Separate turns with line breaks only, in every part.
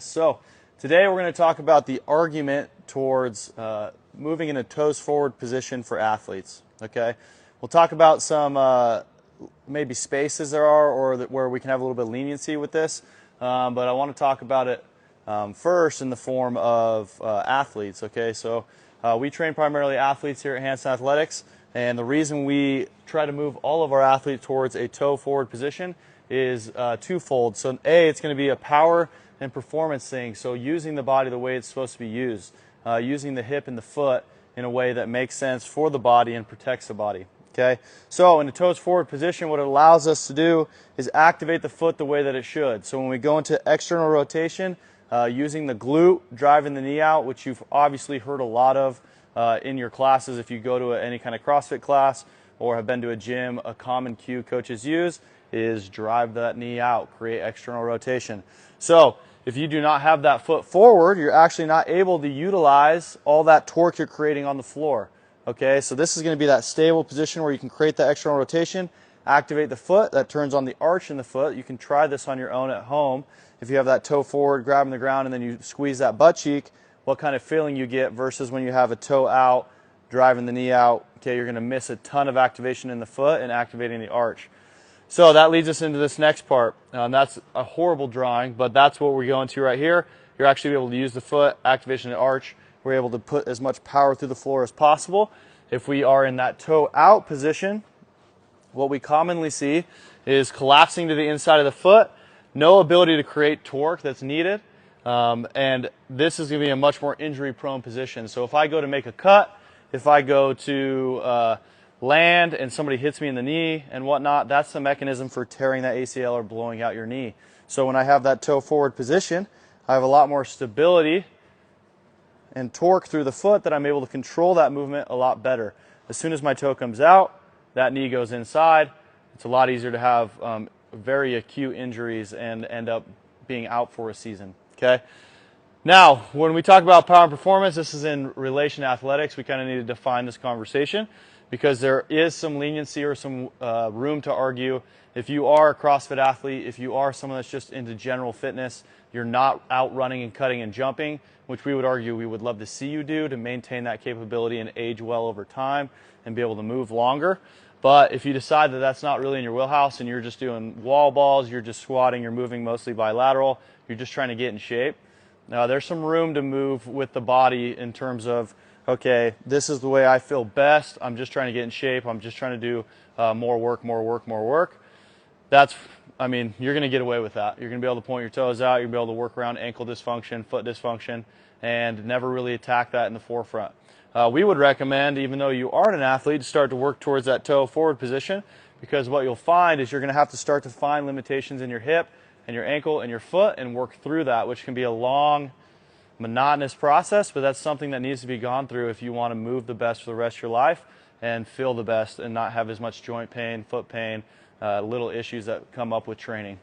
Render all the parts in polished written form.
So today we're going to talk about the argument towards moving in a toes forward position for athletes. Okay, we'll talk about some maybe spaces there are or where we can have a little bit of leniency with this, but I want to talk about it first in the form of athletes. Okay, so we train primarily athletes here at Hanson Athletics, and the reason we try to move all of our athletes towards a toe forward position is twofold. So A, it's going to be a power and performance thing, so using the body the way it's supposed to be used, using the hip and the foot in a way that makes sense for the body and protects the body. Okay, so in a toes forward position, what it allows us to do is activate the foot the way that it should. So when we go into external rotation, using the glute, driving the knee out, which you've obviously heard a lot of in your classes if you go to any kind of CrossFit class or have been to a gym, a common cue coaches use is drive that knee out, create external rotation. So if you do not have that foot forward, you're actually not able to utilize all that torque you're creating on the floor. Okay, so this is going to be that stable position where you can create that external rotation, activate the foot, that turns on the arch in the foot. You can try this on your own at home. If you have that toe forward, grabbing the ground, and then you squeeze that butt cheek, what kind of feeling you get versus when you have a toe out, driving the knee out. Okay, you're going to miss a ton of activation in the foot and activating the arch. So that leads us into this next part. That's a horrible drawing, but that's what we're going to right here. You're actually able to use the foot, activation of the arch. We're able to put as much power through the floor as possible. If we are in that toe out position, what we commonly see is collapsing to the inside of the foot, no ability to create torque that's needed, and this is going to be a much more injury prone position. So if I go to make a cut, if I go to land and somebody hits me in the knee and whatnot, that's the mechanism for tearing that ACL or blowing out your knee. So when I have that toe forward position, I have a lot more stability and torque through the foot that I'm able to control that movement a lot better. As soon as my toe comes out, that knee goes inside. It's a lot easier to have very acute injuries and end up being out for a season. Okay. Now, when we talk about power and performance, this is in relation to athletics. We kind of need to define this conversation because there is some leniency or some room to argue. If you are a CrossFit athlete, if you are someone that's just into general fitness, you're not out running and cutting and jumping, which we would argue we would love to see you do to maintain that capability and age well over time and be able to move longer. But if you decide that that's not really in your wheelhouse and you're just doing wall balls, you're just squatting, you're moving mostly bilateral, you're just trying to get in shape, now there's some room to move with the body in terms of, okay, this is the way I feel best. I'm just trying to get in shape. I'm just trying to do more work. I mean, you're going to get away with that. You're going to be able to point your toes out. You're going to be able to work around ankle dysfunction, foot dysfunction, and never really attack that in the forefront. We would recommend, even though you aren't an athlete, to start to work towards that toe forward position, because what you'll find is you're going to have to start to find limitations in your hip and your ankle and your foot and work through that, which can be a long, monotonous process, but that's something that needs to be gone through if you want to move the best for the rest of your life and feel the best and not have as much joint pain, foot pain, little issues that come up with training.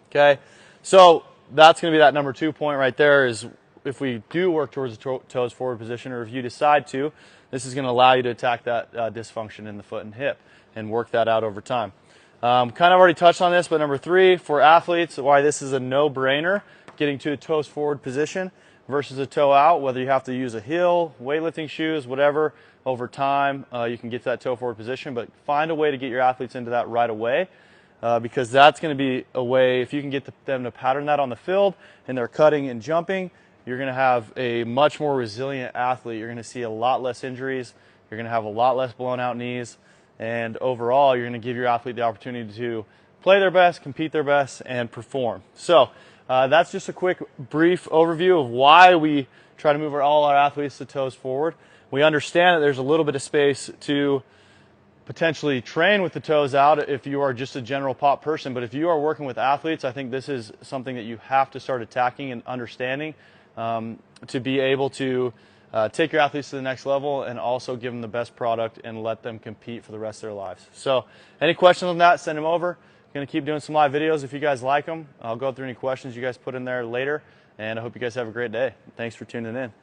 Okay, so that's going to be that number 2 point right there is if we do work towards the toes forward position, or if you decide to, this is going to allow you to attack that dysfunction in the foot and hip and work that out over time. Kind of already touched on this, but number 3, for athletes, why this is a no-brainer, getting to a toes forward position versus a toe out, whether you have to use a heel, weightlifting shoes, whatever, over time you can get to that toe forward position, but find a way to get your athletes into that right away because that's going to be a way, if you can get them to pattern that on the field and they're cutting and jumping, you're going to have a much more resilient athlete. You're going to see a lot less injuries. You're going to have a lot less blown out knees. And overall, you're going to give your athlete the opportunity to play their best, compete their best, and perform. So that's just a quick, brief overview of why we try to move all our athletes to toes forward. We understand that there's a little bit of space to potentially train with the toes out if you are just a general pop person. But if you are working with athletes, I think this is something that you have to start attacking and understanding to be able to take your athletes to the next level and also give them the best product and let them compete for the rest of their lives. So any questions on that, send them over. I'm going to keep doing some live videos if you guys like them. I'll go through any questions you guys put in there later, and I hope you guys have a great day. Thanks for tuning in.